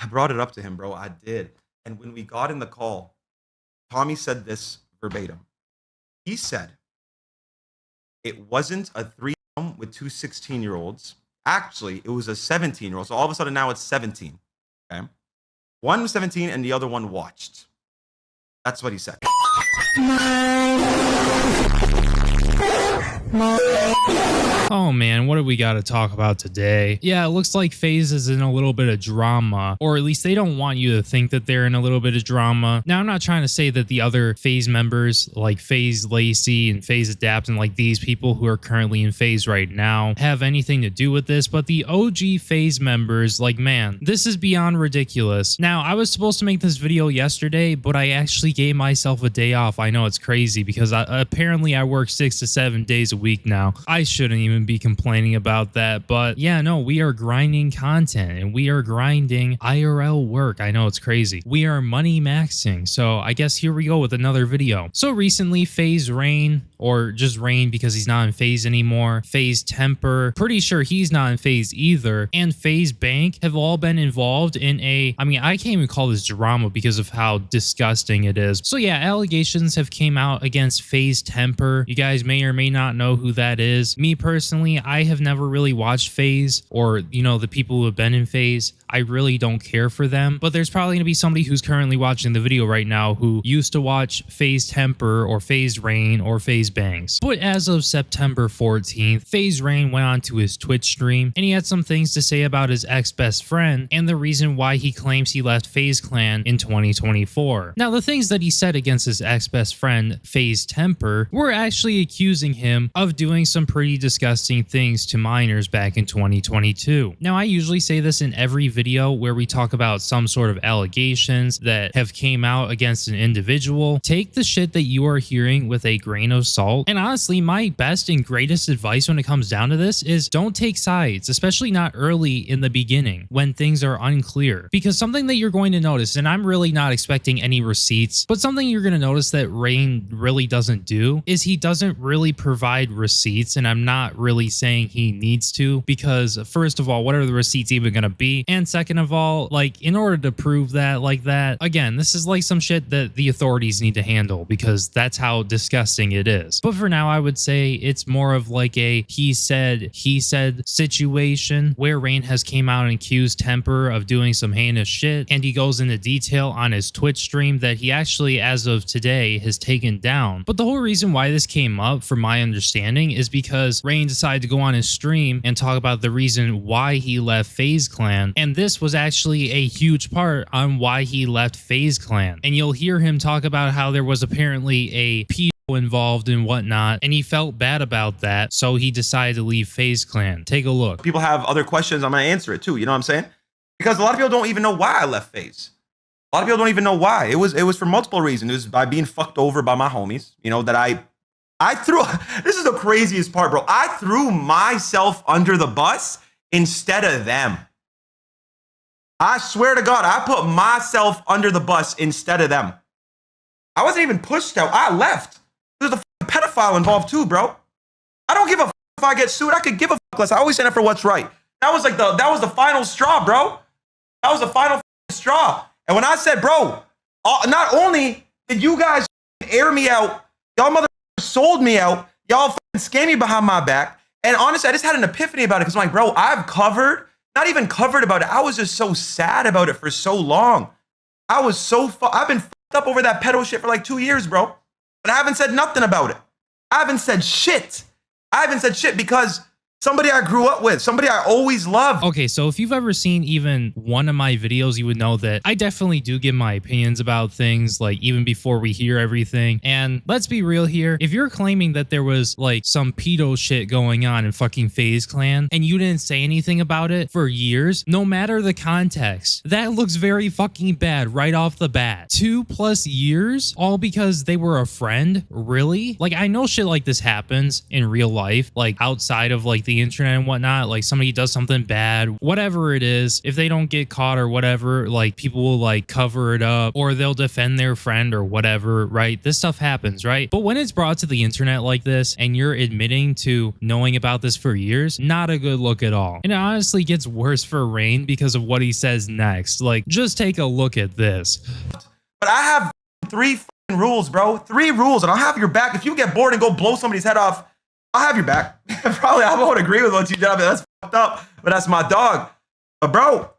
I brought it up to him, bro. I did. And when we got in the call, Tommy said this verbatim. He said, it wasn't a threesome with two 16-year-olds. Actually, it was a 17-year-old. So all of a sudden now it's 17. Okay. One was 17 and the other one watched. That's what he said. Oh man, what do we got to talk about today? Yeah, it looks like FaZe is in a little bit of drama, or at least they don't want you to think that they're in a little bit of drama. Now, I'm not trying to say that the other FaZe members like FaZe Lacey and FaZe Adapt and like these people who are currently in FaZe right now have anything to do with this, but the OG FaZe members, like, man, this is beyond ridiculous. Now, I was supposed to make this video yesterday, but I actually gave myself a day off. I know it's crazy because apparently I work 6 to 7 days a week now. I shouldn't even be complaining about that, but yeah, no, we are grinding content and we are grinding IRL work. I know it's crazy. We are money maxing. So I guess here we go with another video. So recently FaZe Rain, or just Rain because he's not in FaZe anymore, Faze Temperrr, pretty sure he's not in FaZe either, and FaZe Banks have all been involved in I can't even call this drama because of how disgusting it is. So yeah, allegations have came out against Faze Temperrr. You guys may or may not know who that is. Me personally, I have never really watched FaZe, or you know, the people who have been in FaZe. I really don't care for them, but there's probably gonna be somebody who's currently watching the video right now who used to watch Faze Temperrr or FaZe Rain or FaZe Banks. But as of September 14th, FaZe Rain went on to his Twitch stream and he had some things to say about his ex-best friend and the reason why he claims he left FaZe Clan in 2024. Now, the things that he said against his ex-best friend, Faze Temperrr, were actually accusing him of doing some pretty disgusting things to minors back in 2022. Now, I usually say this in every video where we talk about some sort of allegations that have came out against an individual. Take the shit that you are hearing with a grain of salt. And honestly, my best and greatest advice when it comes down to this is don't take sides, especially not early in the beginning when things are unclear. Because something that you're going to notice, and I'm really not expecting any receipts, but something you're going to notice that Rain really doesn't do is he doesn't really provide receipts. And I'm not really saying he needs to, because first of all, what are the receipts even going to be? And second of all, like, in order to prove that like that, again, this is like some shit that the authorities need to handle because that's how disgusting it is. But for now, I would say it's more of like a he said situation where Rain has came out and accused Temperrr of doing some heinous shit, and he goes into detail on his Twitch stream that he actually, as of today, has taken down. But the whole reason why this came up, from my understanding, is because Rain decided to go on his stream and talk about the reason why he left FaZe Clan, and this was actually a huge part on why he left FaZe Clan. And you'll hear him talk about how there was apparently a pedo involved and whatnot, and he felt bad about that, so he decided to leave FaZe Clan. Take a look. People have other questions, I'm gonna answer it too, you know what I'm saying? Because a lot of people don't even know why I left FaZe. A lot of people don't even know why. It was for multiple reasons. It was by being fucked over by my homies, you know, that I threw, this is the craziest part, bro. I threw myself under the bus instead of them. I swear to God, I put myself under the bus instead of them. I wasn't even pushed out. I left. There's a pedophile involved too, bro. I don't give a if I get sued. I could give a less. I always stand up for what's right. That was like that was the final straw, bro. That was the final straw. And when I said, bro, not only did you guys air me out, y'all mother sold me out, y'all scammed me behind my back. And honestly, I just had an epiphany about it because I'm like, bro, I've covered, not even covered about it. I was just so sad about it for so long. I was so, I've been fucked up over that pedo shit for like 2 years, bro. But I haven't said nothing about it. I haven't said shit. I haven't said shit because somebody I grew up with, somebody I always loved. Okay, so if you've ever seen even one of my videos, you would know that I definitely do give my opinions about things, like even before we hear everything. And let's be real here. If you're claiming that there was like some pedo shit going on in fucking FaZe Clan and you didn't say anything about it for years, no matter the context, that looks very fucking bad right off the bat. 2+ years, all because they were a friend? Really? Like, I know shit like this happens in real life, like outside of like the the internet and whatnot, like somebody does something bad, whatever it is, if they don't get caught or whatever, like people will like cover it up or they'll defend their friend or whatever, right? This stuff happens, right? But when it's brought to the internet like this and you're admitting to knowing about this for years, not a good look at all. And it honestly gets worse for Rain because of what he says next. Like, just take a look at this. But I have 3 rules, bro. 3 rules, and I'll have your back. If you get bored and go blow somebody's head off, I'll have your back. Probably I won't agree with what you did. I mean, that's fucked up, but that's my dog. But bro,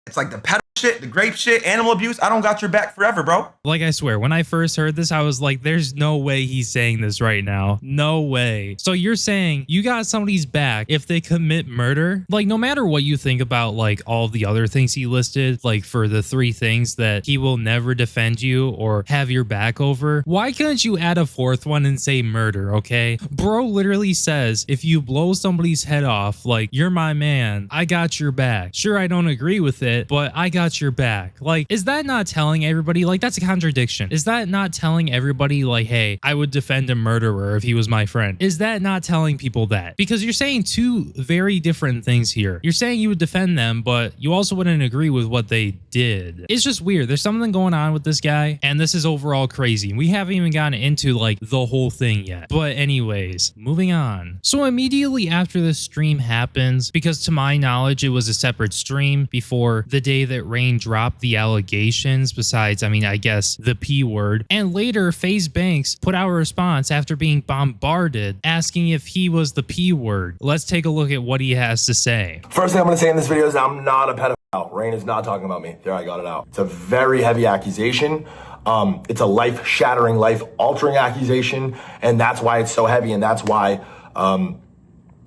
it's like the pedo shit, the grape shit, animal abuse. I don't got your back forever, bro. Like, I swear, when I first heard this, I was like, there's no way he's saying this right now. No way. So you're saying you got somebody's back if they commit murder? Like, no matter what you think about, like, all the other things he listed, like for the 3 things that he will never defend you or have your back over, why couldn't you add a 4th one and say murder, okay? Bro literally says, if you blow somebody's head off, like, you're my man, I got your back. Sure, I don't agree with it, but I got your back. Like, is that not telling everybody, like, that's a contradiction? Is that not telling everybody, like, hey, I would defend a murderer if he was my friend? Is that not telling people that? Because you're saying 2 very different things here. You're saying you would defend them, but you also wouldn't agree with what they did. It's just weird. There's something going on with this guy, and this is overall crazy. We haven't even gotten into, like, the whole thing yet. But anyways, moving on. So immediately after this stream happens, because to my knowledge, it was a separate stream before the day that Rain dropped the allegations, besides, I mean, I guess the P word. And later, FaZe Banks put out a response after being bombarded, asking if he was the P word. Let's take a look at what he has to say. First thing I'm going to say in this video is I'm not a pedophile. Rain is not talking about me. There, I got it out. It's a very heavy accusation. It's a life-shattering, life-altering accusation, and that's why it's so heavy, and that's why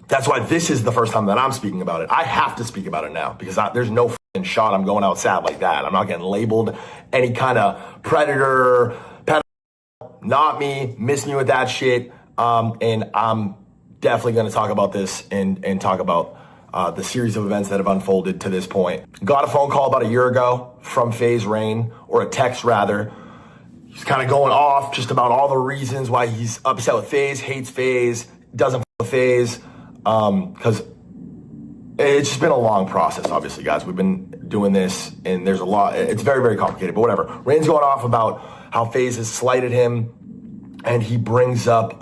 this is the first time that I'm speaking about it. I have to speak about it now because there's no f***ing shot I'm going outside like that. I'm not getting labeled any kind of predator, pedophile. Not me. Miss me with that shit. And I'm definitely going to talk about this and talk about the series of events that have unfolded to this point. Got a phone call about a year ago from FaZe Rain, or a text rather. He's kind of going off just about all the reasons why he's upset with FaZe, hates FaZe, doesn't f with FaZe. Because it's just been a long process, obviously, guys. We've been doing this, and there's a lot. It's very, very complicated, but whatever. Rain's going off about how FaZe has slighted him, and he brings up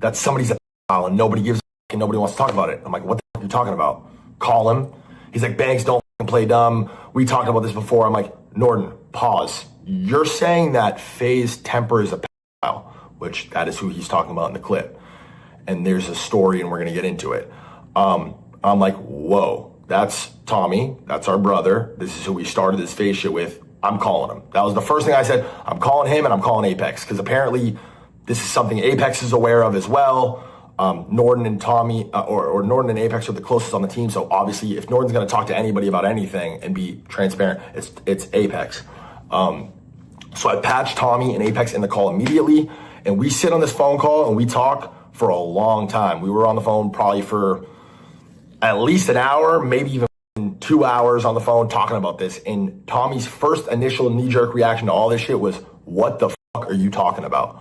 that somebody's a pedophile, and nobody gives a f***, and nobody wants to talk about it. I'm like, what the f*** are you talking about? Call him. He's like, Banks, don't play dumb. We talked about this before. I'm like, Norton, pause. You're saying that Faze Temperrr is a pedophile, which that is who he's talking about in the clip. And there's a story, and we're going to get into it. I'm like, whoa, that's Tommy. That's our brother. This is who we started this FaZe shit with. I'm calling him. That was the first thing I said. I'm calling him, and I'm calling Apex, because apparently this is something Apex is aware of as well. Norton and Tommy, or Norton and Apex are the closest on the team. So obviously, if Norton's going to talk to anybody about anything and be transparent, it's Apex. So I patched Tommy and Apex in the call immediately, and we sit on this phone call and we talk for a long time. We were on the phone probably for at least an hour, maybe even 2 hours on the phone talking about this. And Tommy's first initial knee-jerk reaction to all this shit was, what the fuck are you talking about?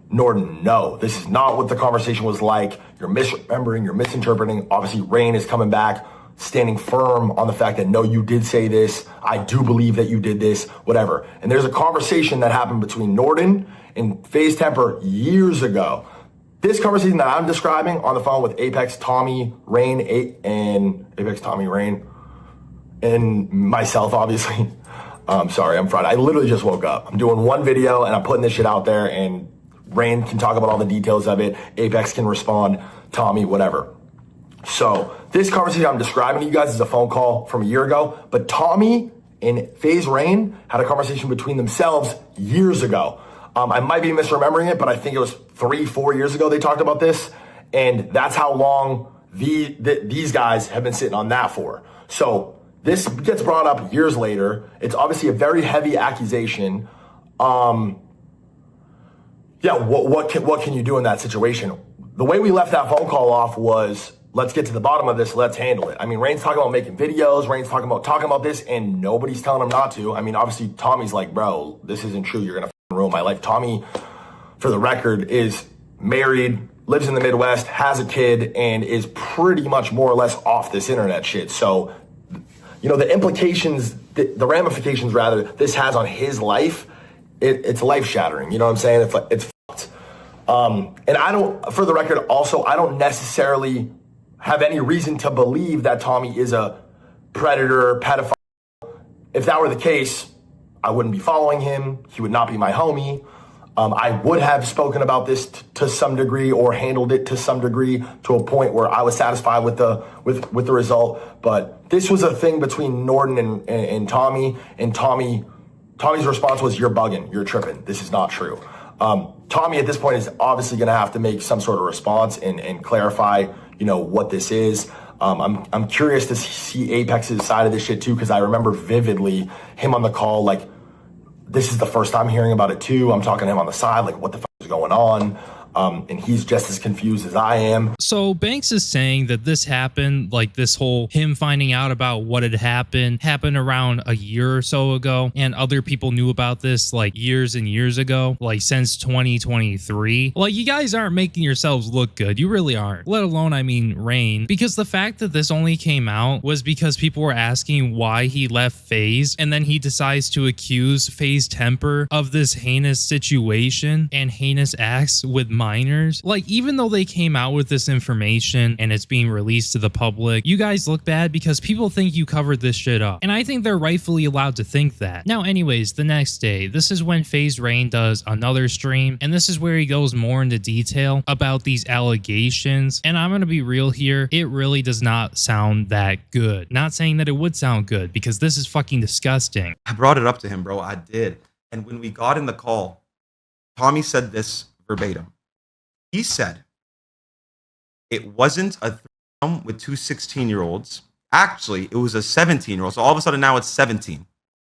Norton, no, this is not what the conversation was like. You're misremembering, you're misinterpreting. Obviously, Rain is coming back, standing firm on the fact that, no, you did say this. I do believe that you did this, whatever. And there's a conversation that happened between Norton and Faze Temperrr years ago. This conversation that I'm describing on the phone with Apex, Tommy, Rain, and myself, obviously. Sorry, I'm Friday. I literally just woke up. I'm doing one video and I'm putting this shit out there, and Rain can talk about all the details of it. Apex can respond, Tommy, whatever. So this conversation I'm describing to you guys is a phone call from a year ago, but Tommy and FaZe Rain had a conversation between themselves years ago. I might be misremembering it, but I think it was 3-4 years ago they talked about this, and that's how long these guys have been sitting on that for. So this gets brought up years later. It's obviously a very heavy accusation. Yeah, what can you do in that situation? The way we left that phone call off was, let's get to the bottom of this, let's handle it. I mean, Rain's talking about making videos, Rain's talking about this, and nobody's telling him not to. I mean, obviously, Tommy's like, bro, this isn't true, you're gonna ruin my life. Tommy, for the record, is married, lives in the Midwest, has a kid, and is pretty much more or less off this internet shit. So, you know, the implications, the ramifications rather, this has on his life, it's life shattering. You know what I'm saying? It's fucked. And I don't, for the record, also, I don't necessarily have any reason to believe that Tommy is a predator, pedophile. If that were the case, I wouldn't be following him. He would not be my homie. I would have spoken about this to some degree or handled it to some degree to a point where I was satisfied with the result. But this was a thing between Norden and Tommy. And Tommy's response was, "You're bugging. You're tripping. This is not true." Tommy at this point is obviously going to have to make some sort of response and clarify, you know, what this is. I'm curious to see Apex's side of this shit too, because I remember vividly him on the call, like, this is the first time hearing about it too. I'm talking to him on the side, like, what the fuck is going on? And he's just as confused as I am. So Banks is saying that this happened, like this whole him finding out about what had happened around a year or so ago, and other people knew about this like years and years ago, like since 2023. Like, you guys aren't making yourselves look good. You really aren't. Let alone, I mean, Rain. Because the fact that this only came out was because people were asking why he left FaZe, and then he decides to accuse FaZe Temperrr of this heinous situation and heinous acts with minors. Like, even though they came out with this information and it's being released to the public, you guys look bad because people think you covered this shit up. And I think they're rightfully allowed to think that. Now, anyways, the next day, this is when FaZe Rain does another stream, and this is where he goes more into detail about these allegations. And I'm gonna be real here, it really does not sound that good. Not saying that it would sound good, because this is fucking disgusting. I brought it up to him, bro. I did. And when we got in the call, Tommy said this verbatim. He said, it wasn't a threesome with two 16-year-olds. Actually, it was a 17-year-old. So all of a sudden now it's 17.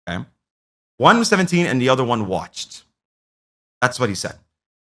Okay. One was 17 and the other one watched. That's what he said.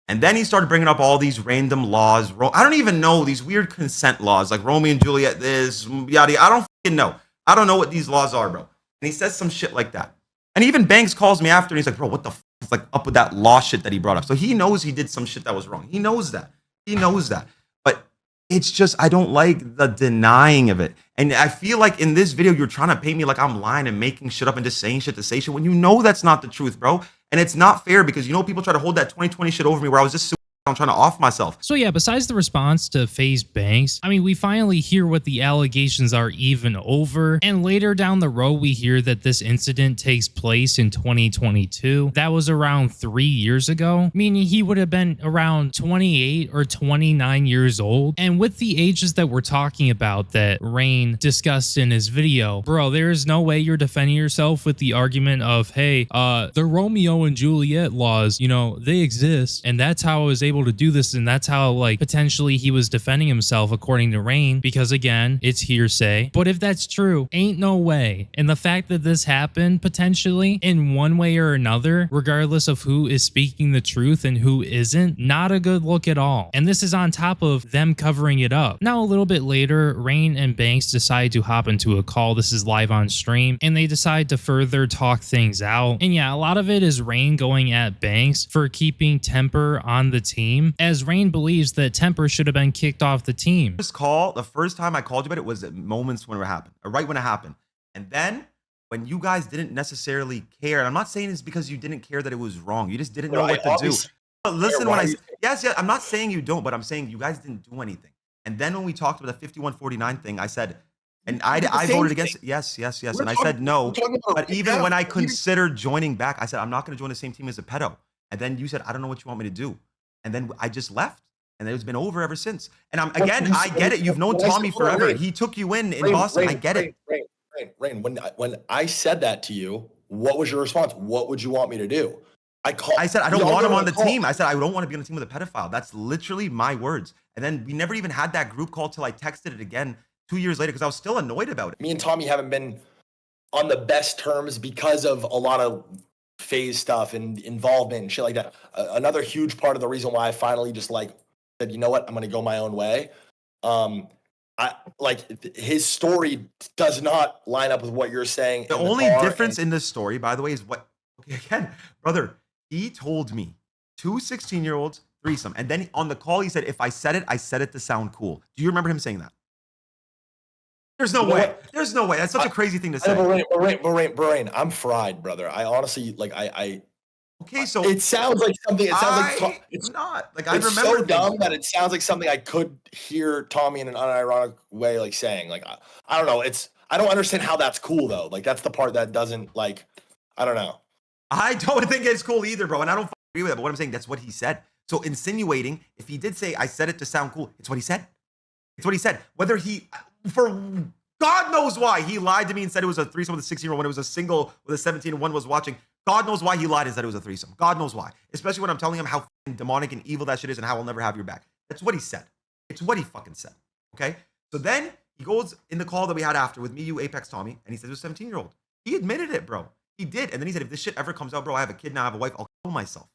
And then he started bringing up all these random laws. I don't even know, these weird consent laws, like Romeo and Juliet, this, yada. I don't fucking know. I don't know what these laws are, bro. And he says some shit like that. And even Banks calls me after and he's like, bro, what the fuck is like up with that law shit that he brought up? So he knows he did some shit that was wrong. He knows that. He knows that. But it's just, I don't like the denying of it. And I feel like in this video, you're trying to paint me like I'm lying and making shit up and just saying shit to say shit when you know that's not the truth, bro. And it's not fair because, you know, people try to hold that 2020 shit over me where I was just I'm trying to off myself. So yeah, besides the response to FaZe Banks, I mean, we finally hear what the allegations are even over. And later down the road, we hear that this incident takes place in 2022. That was around 3 years ago, meaning he would have been around 28 or 29 years old. And with the ages that we're talking about that Rain discussed in his video, bro, there is no way you're defending yourself with the argument of, hey, the Romeo and Juliet laws, you know, they exist. And that's how I was able to do this, and that's how, like, potentially he was defending himself according to Rain, because again, it's hearsay. But if that's true, ain't no way. And the fact that this happened potentially in one way or another, regardless of who is speaking the truth and who isn't, not a good look at all. And this is on top of them covering it up. Now, a little bit later, Rain and Banks decide to hop into a call. This is live on stream, and they decide to further talk things out. And yeah, a lot of it is Rain going at Banks for keeping Temperrr on the team, as Rain believes that Temperrr should have been kicked off the team. This call, the first time I called you about it was at moments when it happened, or right when it happened. And then when you guys didn't necessarily care, and I'm not saying it's because you didn't care that it was wrong. You just didn't know what to do. But listen, when yes, I'm not saying you don't, but I'm saying you guys didn't do anything. And then when we talked about the 5149 thing, I said, and I voted against it. Yes. And I said no. But even when I considered joining back, I said, I'm not going to join the same team as a pedo. And then you said, I don't know what you want me to do. And then I just left, and it's been over ever since. And I get it. You've known Tommy forever. He took you in Boston. I get it. Rain, when I said that to you, what was your response? What would you want me to do? I said, I don't want him on the team. I said, I don't want to be on the team with a pedophile. That's literally my words. And then we never even had that group call till I texted it again 2 years later because I was still annoyed about it. Me and Tommy haven't been on the best terms because of a lot of FaZe stuff and involvement and shit like that. Another huge part of the reason why I finally just like said, you know what, I'm going to go my own way. His story does not line up with what you're saying. The only difference in this story, by the way, is again, brother, he told me 2 16-year-olds threesome. And then on the call, he said, if I said it to sound cool. Do you remember him saying that? There's no way. There's no way. That's such a crazy thing to say. Breone, I'm fried, brother. I honestly, like, okay, so it sounds like something. It sounds like it's not. Like, I it's remember so dumb that it sounds like something I could hear Tommy in an unironic way, like saying. Like, I don't know. I don't understand how that's cool though. Like, that's the part that doesn't, like, I don't know. I don't think it's cool either, bro. And I don't agree with it. But what I'm saying, that's what he said. So insinuating, if he did say, I said it to sound cool, it's what he said. It's what he said. Whether he, for God knows why, he lied to me and said it was a threesome with a 16-year-old when it was a single with a 17 and one was watching. God knows why he lied and said it was a threesome. God knows why. Especially when I'm telling him how demonic and evil that shit is and how I'll never have your back. That's what he said. It's what he fucking said. Okay? So then he goes in the call that we had after with me, you, Apex, Tommy, and he said it was a 17-year-old. He admitted it, bro. He did. And then he said, if this shit ever comes out, bro, I have a kid now, I have a wife, I'll kill myself.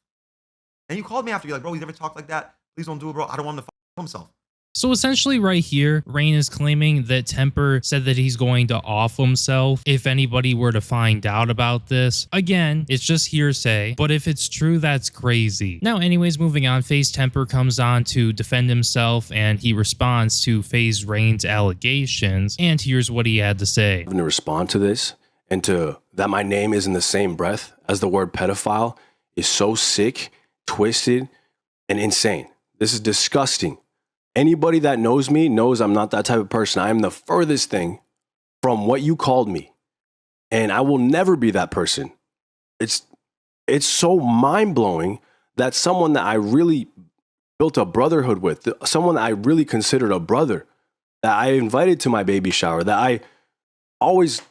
And you called me after, you're like, bro, he's never talked like that. Please don't do it, bro. I don't want him to kill himself. So essentially right here, Rain is claiming that Temperrr said that he's going to off himself if anybody were to find out about this. Again, it's just hearsay, but if it's true, that's crazy. Now, anyways, moving on, FaZe Temperrr comes on to defend himself and he responds to FaZe Rain's allegations. And here's what he had to say. To respond to this and to that my name is in the same breath as the word pedophile is so sick, twisted, and insane. This is disgusting. Anybody that knows me knows I'm not that type of person. I am the furthest thing from what you called me. And I will never be that person. It's so mind-blowing that someone that I really built a brotherhood with, someone that I really considered a brother, that I invited to my baby shower, that I always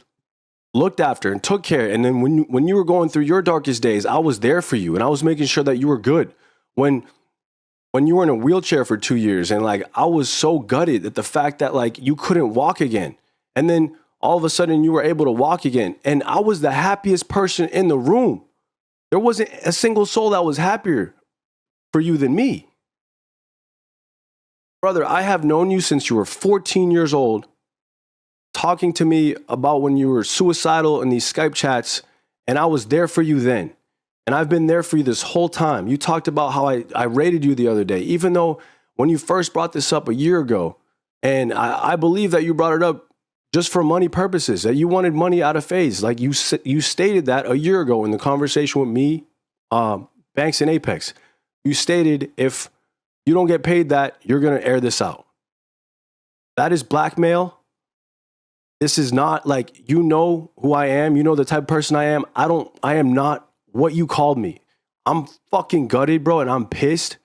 looked after and took care. And then when you were going through your darkest days, I was there for you and I was making sure that you were good. When you were in a wheelchair for 2 years and like I was so gutted at the fact that like you couldn't walk again. And then all of a sudden you were able to walk again. And I was the happiest person in the room. There wasn't a single soul that was happier for you than me. Brother, I have known you since you were 14 years old, talking to me about when you were suicidal in these Skype chats, and I was there for you then. And I've been there for you this whole time. You talked about how I rated you the other day, even though when you first brought this up a year ago, and I believe that you brought it up just for money purposes, that you wanted money out of FaZe. Like you stated that a year ago in the conversation with me, Banks and Apex. You stated if you don't get paid that, you're going to air this out. That is blackmail. This is not like, you know who I am. You know the type of person I am. I am not what you called me. I'm fucking gutted, bro, and I'm pissed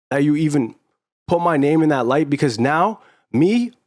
that you even put my name in that light, because now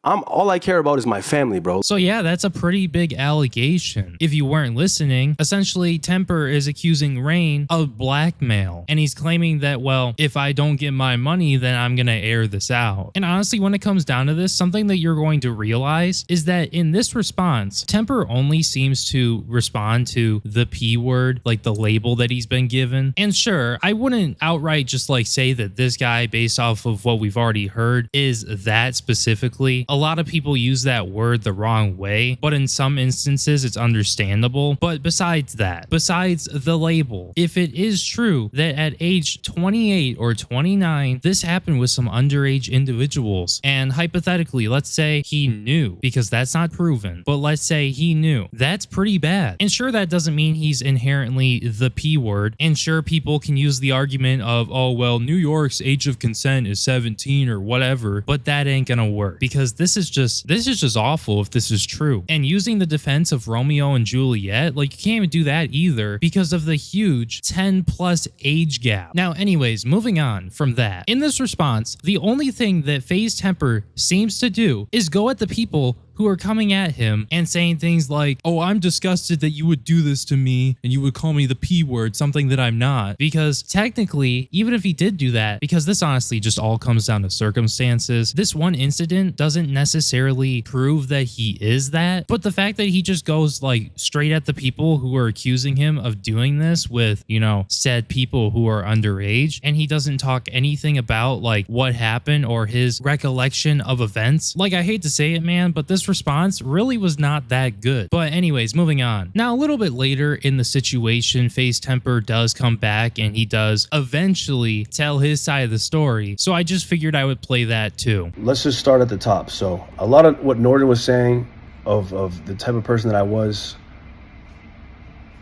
all I care about is my family, bro. So yeah, that's a pretty big allegation. If you weren't listening, essentially Temperrr is accusing Rain of blackmail. And he's claiming that, well, if I don't get my money, then I'm going to air this out. And honestly, when it comes down to this, something that you're going to realize is that in this response, Temperrr only seems to respond to the P word, like the label that he's been given. And sure, I wouldn't outright just like say that this guy, based off of what we've already heard, is that specifically. A lot of people use that word the wrong way, but in some instances it's understandable. But besides that, besides the label, if it is true that at age 28 or 29, this happened with some underage individuals, and hypothetically, let's say he knew, because that's not proven, but let's say he knew, that's pretty bad. And sure, that doesn't mean he's inherently the P word, and sure, people can use the argument of, oh, well, New York's age of consent is 17 or whatever, but that ain't gonna work, because this is just awful if this is true. And using the defense of Romeo and Juliet, like, you can't even do that either because of the huge 10+ age gap. Now, anyways, moving on from that. In this response, the only thing that FaZe Temperrr seems to do is go at the people who are coming at him and saying things like, oh, I'm disgusted that you would do this to me and you would call me the P word, something that I'm not. Because technically, even if he did do that, because this honestly just all comes down to circumstances, this one incident doesn't necessarily prove that he is that. But the fact that he just goes like straight at the people who are accusing him of doing this with, you know, said people who are underage, and he doesn't talk anything about like what happened or his recollection of events. Like, I hate to say it, man, but this first response really was not that good. But anyways, moving on. Now, a little bit later in the situation, FaZe Temperrr does come back and he does eventually tell his side of the story. So I just figured I would play that too. Let's just start at the top. So a lot of what Norton was saying of the type of person that I was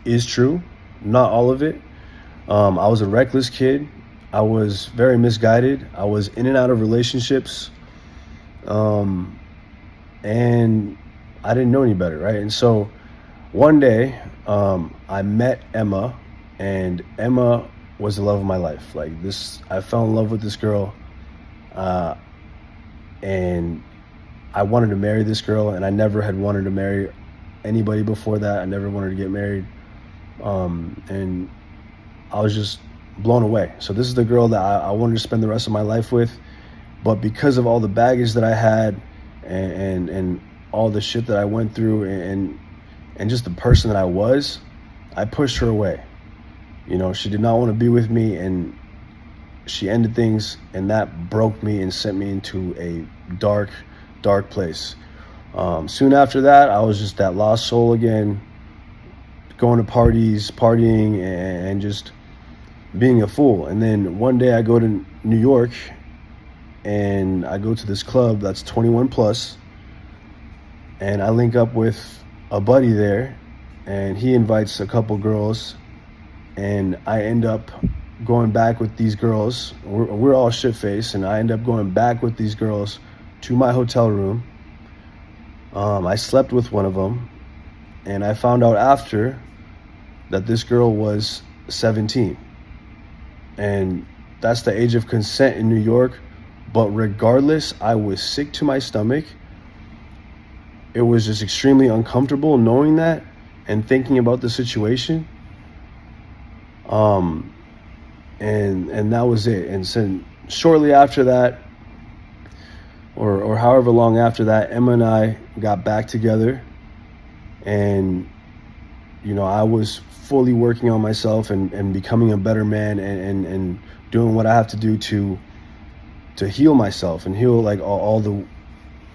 is true. Not all of it. I was a reckless kid. I was very misguided. I was in and out of relationships. And I didn't know any better, right? And so one day, I met Emma, and Emma was the love of my life. Like this, I fell in love with this girl, and I wanted to marry this girl, and I never had wanted to marry anybody before that. I never wanted to get married. And I was just blown away. So this is the girl that I wanted to spend the rest of my life with, but because of all the baggage that I had and all the shit that I went through and just the person that I was, I pushed her away. You know, she did not want to be with me, and she ended things, and that broke me and sent me into a dark, dark place. Soon after that, I was just that lost soul again, going to parties, partying, and just being a fool. And then one day I go to New York, and I go to this club that's 21 plus, and I link up with a buddy there, and he invites a couple girls, and I end up going back with these girls. We're all shit-faced, and I end up going back with these girls to my hotel room. I slept with one of them, and I found out after that this girl was 17. And that's the age of consent in New York. But regardless, I was sick to my stomach. It was just extremely uncomfortable knowing that and thinking about the situation. And that was it. And so shortly after that, or however long after that, Emma and I got back together, and you know, I was fully working on myself and becoming a better man and doing what I have to do to heal myself and heal like all the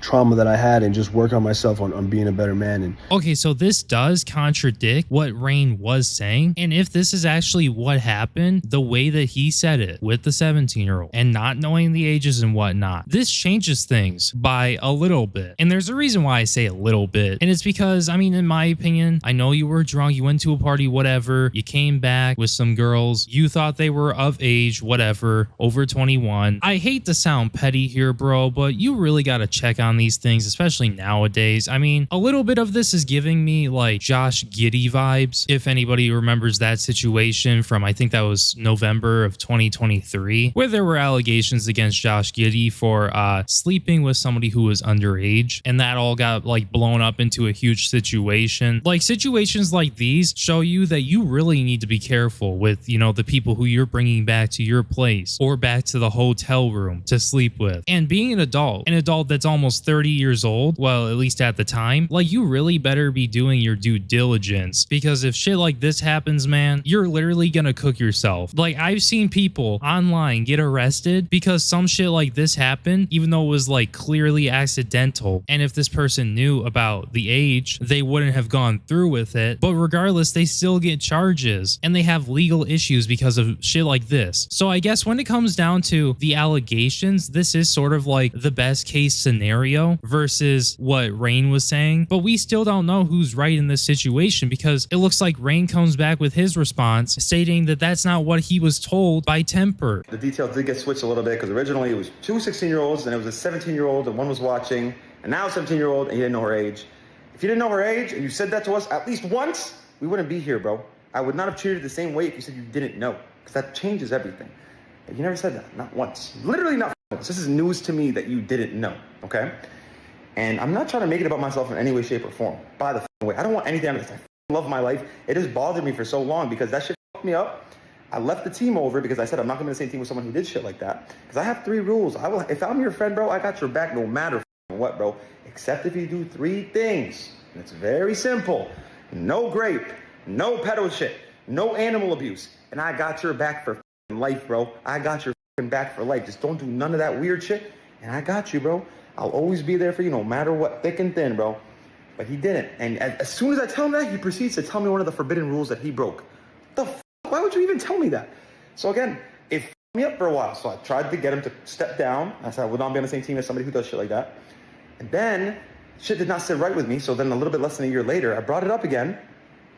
trauma that I had and just work on myself on being a better man. And okay, so this does contradict what Rain was saying. And if this is actually what happened, the way that he said it with the 17-year-old and not knowing the ages and whatnot, this changes things by a little bit. And there's a reason why I say a little bit. And it's because, I mean, in my opinion, I know you were drunk, you went to a party, whatever, you came back with some girls, you thought they were of age, whatever, over 21. I hate to sound petty here, bro, but you really got to check on these things, especially nowadays. I mean, a little bit of this is giving me like Josh Giddey vibes. If anybody remembers that situation from, I think that was November of 2023, where there were allegations against Josh Giddey for sleeping with somebody who was underage, and that all got like blown up into a huge situation. Like situations like these show you that you really need to be careful with, you know, the people who you're bringing back to your place or back to the hotel room to sleep with. And being an adult that's almost 30 years old, well, at least at the time, like you really better be doing your due diligence, because if shit like this happens, man, you're literally gonna cook yourself. Like I've seen people online get arrested because some shit like this happened, even though it was like clearly accidental. And if this person knew about the age, they wouldn't have gone through with it. But regardless, they still get charges and they have legal issues because of shit like this. So I guess when it comes down to the allegations, this is sort of like the best case scenario versus what Rain was saying. But we still don't know who's right in this situation, because it looks like Rain comes back with his response stating that that's not what he was told by Temperrr. The details did get switched a little bit, because originally it was two 16-year-olds, and it was a 17-year-old, and one was watching, and now a 17-year-old, and he didn't know her age. If you didn't know her age and you said that to us at least once, we wouldn't be here, bro. I would not have treated it the same way if you said you didn't know, because that changes everything. But you never said that, not once. Literally not once. This is news to me that you didn't know, okay? And I'm not trying to make it about myself in any way, shape, or form. By the way, I don't want anything out of this. I love my life. It has bothered me for so long because that shit fucked me up. I left the team over because I said I'm not gonna be in the same team with someone who did shit like that. Because I have 3 rules. If I'm your friend, bro, I got your back no matter what, bro. Except if you do 3 things. And it's very simple. No grape, no pedo shit, no animal abuse. And I got your back for life, bro. I got your back for life. Just don't do none of that weird shit. And I got you, bro. I'll always be there for you no matter what, thick and thin, bro. But he didn't. And as soon as I tell him that, he proceeds to tell me one of the forbidden rules that he broke. The f***? Why would you even tell me that? So again, it f***ed me up for a while. So I tried to get him to step down. I said I would not be on the same team as somebody who does shit like that. And then shit did not sit right with me. So then a little bit less than a year later, I brought it up again.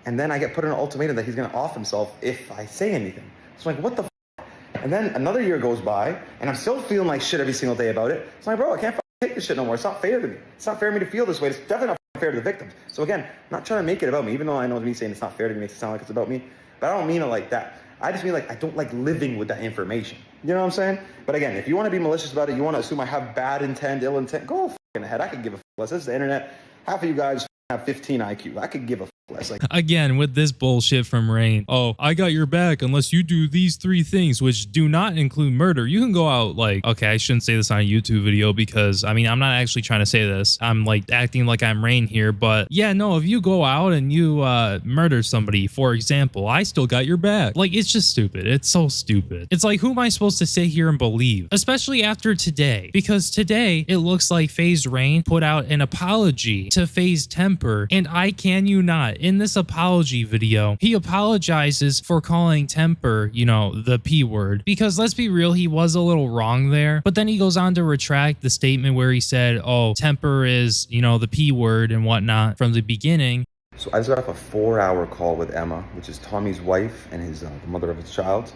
And then I get put in an ultimatum that he's going to off himself if I say anything. So I'm like, what the f***? And then another year goes by, and I'm still feeling like shit every single day about it. So I'm like, bro, I can't take this shit no more. It's not fair to me. It's not fair for me to feel this way. It's definitely not fair to the victims. So again, I'm not trying to make it about me, even though I know me saying it's not fair to me makes it sound like it's about me. But I don't mean it like that. I just mean like I don't like living with that information. You know what I'm saying? But again, if you want to be malicious about it, you want to assume I have bad intent, ill intent, go fucking ahead. I could give a less. This is the internet. Half of you guys have 15 IQ. I could give a less. Like again, with this bullshit from Rain. Oh, I got your back unless you do these 3 things, which do not include murder. You can go out like, okay, I shouldn't say this on a YouTube video because I mean, I'm not actually trying to say this. I'm like acting like I'm Rain here, but yeah, no, if you go out and you murder somebody, for example, I still got your back. Like, it's just stupid. It's so stupid. It's like, who am I supposed to sit here and believe? Especially after today, because today it looks like FaZe Rain put out an apology to Faze Temperrr, and I can you not, in this apology video, he apologizes for calling Temperrr, you know, the P word, because let's be real, he was a little wrong there, but then he goes on to retract the statement where he said, oh, Temperrr is, you know, the P word and whatnot from the beginning. So I just got off a 4-hour call with Emma, which is Tommy's wife and his the mother of his child,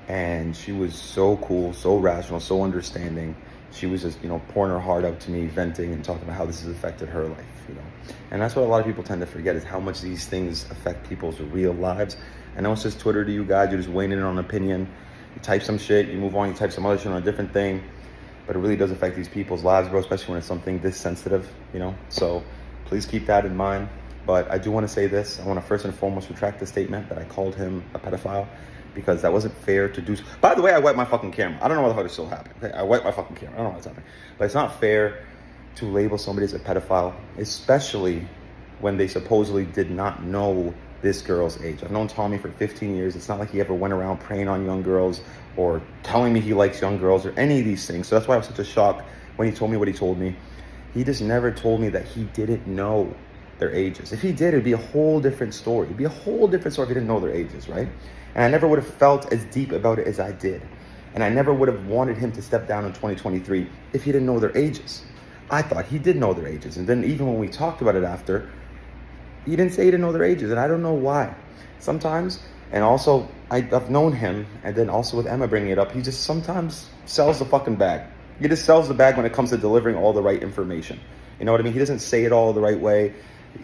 and she was so cool, so rational, so understanding. She was just, you know, pouring her heart out to me, venting and talking about how this has affected her life, you know. And that's what a lot of people tend to forget, is how much these things affect people's real lives. I know it's just Twitter to you guys, you're just weighing in on an opinion. You type some shit, you move on, you type some other shit on a different thing, but it really does affect these people's lives, bro, especially when it's something this sensitive, you know. So please keep that in mind. But I do want to say this. I want to first and foremost retract the statement that I called him a pedophile, because that wasn't fair to do. By the way, I wiped my fucking camera. I don't know what the fuck is still happening. Okay? I wiped my fucking camera. I don't know what's happening. But it's not fair to label somebody as a pedophile, especially when they supposedly did not know this girl's age. I've known Tommy for 15 years. It's not like he ever went around preying on young girls or telling me he likes young girls or any of these things. So that's why I was such a shock when he told me what he told me. He just never told me that he didn't know their ages. If he did, it'd be a whole different story. It'd be a whole different story if he didn't know their ages, right? And I never would have felt as deep about it as I did. And I never would have wanted him to step down in 2023 if he didn't know their ages. I thought he did know their ages. And then even when we talked about it after, he didn't say he didn't know their ages. And I don't know why. Sometimes, and also I've known him, and then also with Emma bringing it up, he just sometimes sells the fucking bag. He just sells the bag when it comes to delivering all the right information. You know what I mean? He doesn't say it all the right way.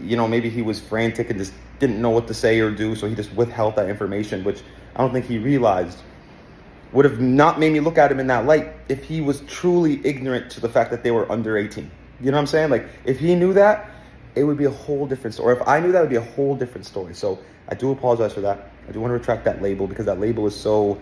You know, maybe he was frantic and just didn't know what to say or do, so he just withheld that information, which I don't think he realized would have not made me look at him in that light if he was truly ignorant to the fact that they were under 18. You know what I'm saying? Like, if he knew that, it would be a whole different story. If I knew that, it would be a whole different story. So I do apologize for that. I do want to retract that label, because that label is so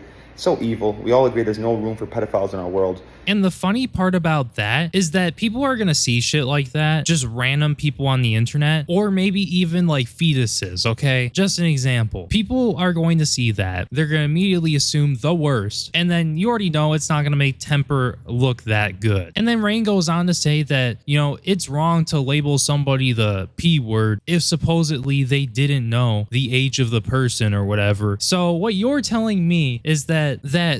evil. We all agree there's no room for pedophiles in our world. And the funny part about that is that people are going to see shit like that, just random people on the internet, or maybe even like fetuses, okay? Just an example. People are going to see that. They're going to immediately assume the worst. And then you already know it's not going to make Temperrr look that good. And then Rain goes on to say that, you know, it's wrong to label somebody the P word if supposedly they didn't know the age of the person or whatever. So what you're telling me is that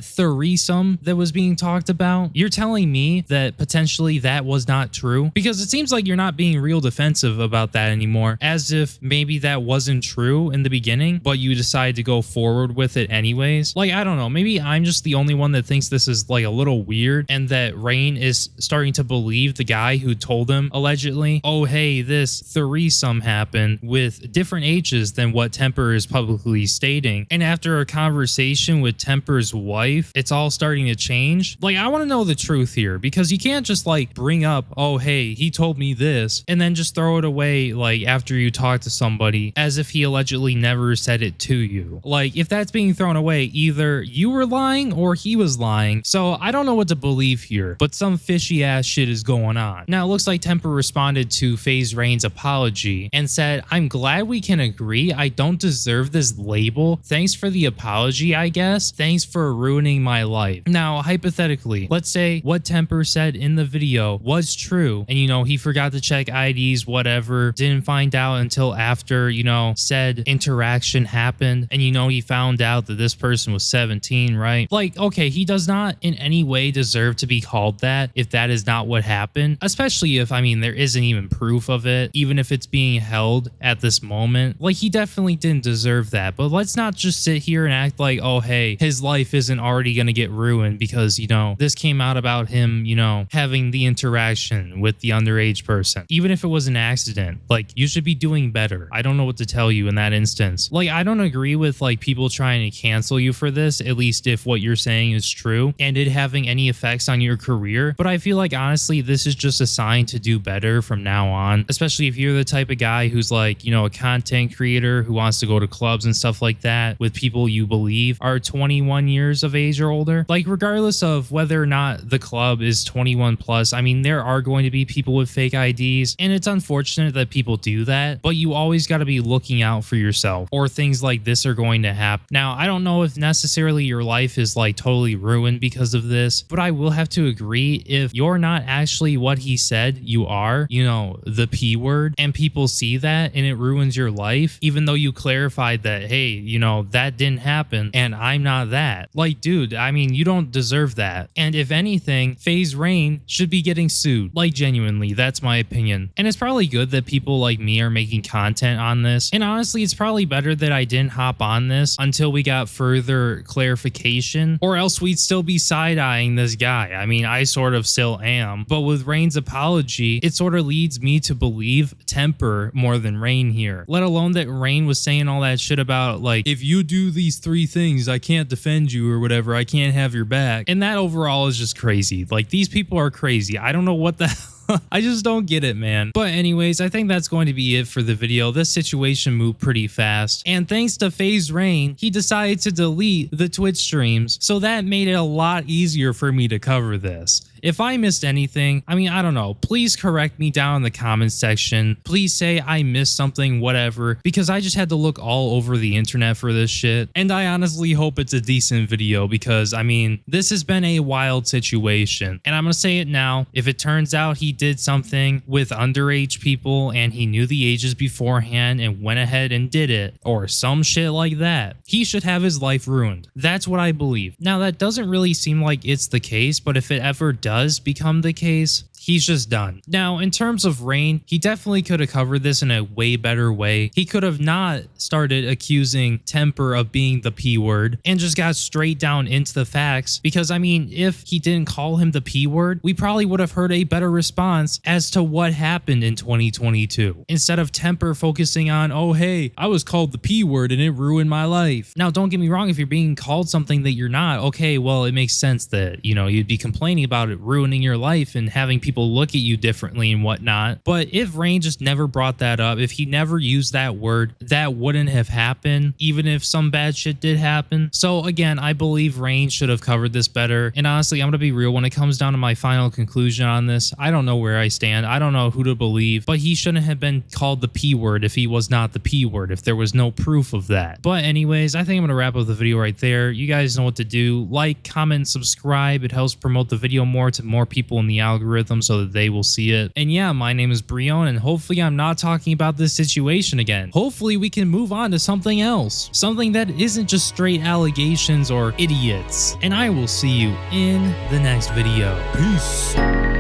threesome that was being talked about, you're telling me that potentially that was not true? Because it seems like you're not being real defensive about that anymore, as if maybe that wasn't true in the beginning, but you decided to go forward with it anyways. Like, I don't know, maybe I'm just the only one that thinks this is like a little weird, and that Rain is starting to believe the guy who told him allegedly, oh hey, this threesome happened with different ages than what Temperrr is publicly stating. And after a conversation with Temperrr's wife, it's all starting to change. Like, I want to know the truth here, because you can't just like bring up, oh hey, he told me this, and then just throw it away like after you talk to somebody as if he allegedly never said it to you. Like, if that's being thrown away, either you were lying or he was lying. So I don't know what to believe here, but some fishy ass shit is going on. Now it looks like Temperrr responded to FaZe Rain's apology and said, I'm glad we can agree I don't deserve this label. Thanks for the apology, I guess. Thanks thanks for ruining my life. Now, hypothetically, let's say what Temperrr said in the video was true, and you know, he forgot to check IDs, whatever, didn't find out until after, you know, said interaction happened, and you know, he found out that this person was 17, right? Like, okay, he does not in any way deserve to be called that if that is not what happened, especially if, I mean, there isn't even proof of it, even if it's being held at this moment. Like, he definitely didn't deserve that. But let's not just sit here and act like, oh, hey, his life isn't already going to get ruined because, you know, this came out about him, you know, having the interaction with the underage person. Even if it was an accident, like, you should be doing better. I don't know what to tell you in that instance. Like, I don't agree with like people trying to cancel you for this, at least if what you're saying is true and it having any effects on your career. But I feel like, honestly, this is just a sign to do better from now on, especially if you're the type of guy who's like, you know, a content creator who wants to go to clubs and stuff like that with people you believe are 21 years of age or older. Like, regardless of whether or not the club is 21 plus, I mean, there are going to be people with fake IDs, and it's unfortunate that people do that, but you always got to be looking out for yourself, or things like this are going to happen. Now, I don't know if necessarily your life is like totally ruined because of this, but I will have to agree, if you're not actually what he said you are, you know, the P word, and people see that and it ruins your life, even though you clarified that, hey, you know, that didn't happen and I'm not that. Like, dude, I mean, you don't deserve that. And if anything, FaZe Rain should be getting sued. Like, genuinely, that's my opinion. And it's probably good that people like me are making content on this. And honestly, it's probably better that I didn't hop on this until we got further clarification, or else we'd still be side-eyeing this guy. I mean, I sort of still am, but with Rain's apology, it sort of leads me to believe Temperrr more than Rain here, let alone that Rain was saying all that shit about like, if you do these 3 things, I can't defend you or whatever, I can't have your back. And that overall is just crazy. Like, these people are crazy. I don't know what the I just don't get it, man. But anyways, I think that's going to be it for the video. This situation moved pretty fast, and thanks to FaZe Rain, he decided to delete the Twitch streams, so that made it a lot easier for me to cover this. If I missed anything, I mean, I don't know, please correct me down in the comments section. Please say I missed something, whatever, because I just had to look all over the internet for this shit. And I honestly hope it's a decent video, because I mean, this has been a wild situation. And I'm gonna say it now, if it turns out he did something with underage people and he knew the ages beforehand and went ahead and did it, or some shit like that, he should have his life ruined. That's what I believe. Now, that doesn't really seem like it's the case, but if it ever does become the case, he's just done. Now, in terms of Rain, he definitely could have covered this in a way better way. He could have not started accusing Temperrr of being the P word and just got straight down into the facts, because I mean, if he didn't call him the P word, we probably would have heard a better response as to what happened in 2022, instead of Temperrr focusing on, oh hey, I was called the P word and it ruined my life. Now, don't get me wrong, if you're being called something that you're not, okay, well, it makes sense that, you know, you'd be complaining about it ruining your life and having people look at you differently and whatnot. But if Rain just never brought that up, if he never used that word, that wouldn't have happened, even if some bad shit did happen. So again, I believe Rain should have covered this better. And honestly, I'm gonna be real, when it comes down to my final conclusion on this, I don't know where I stand. I don't know who to believe, but he shouldn't have been called the P word if he was not the P word, if there was no proof of that. But anyways, I think I'm gonna wrap up the video right there. You guys know what to do. Like, comment, subscribe. It helps promote the video more to more people in the algorithm so that they will see it. And yeah, my name is Breone, and hopefully I'm not talking about this situation again. Hopefully we can move on to something else, something that isn't just straight allegations or idiots. And I will see you in the next video. Peace.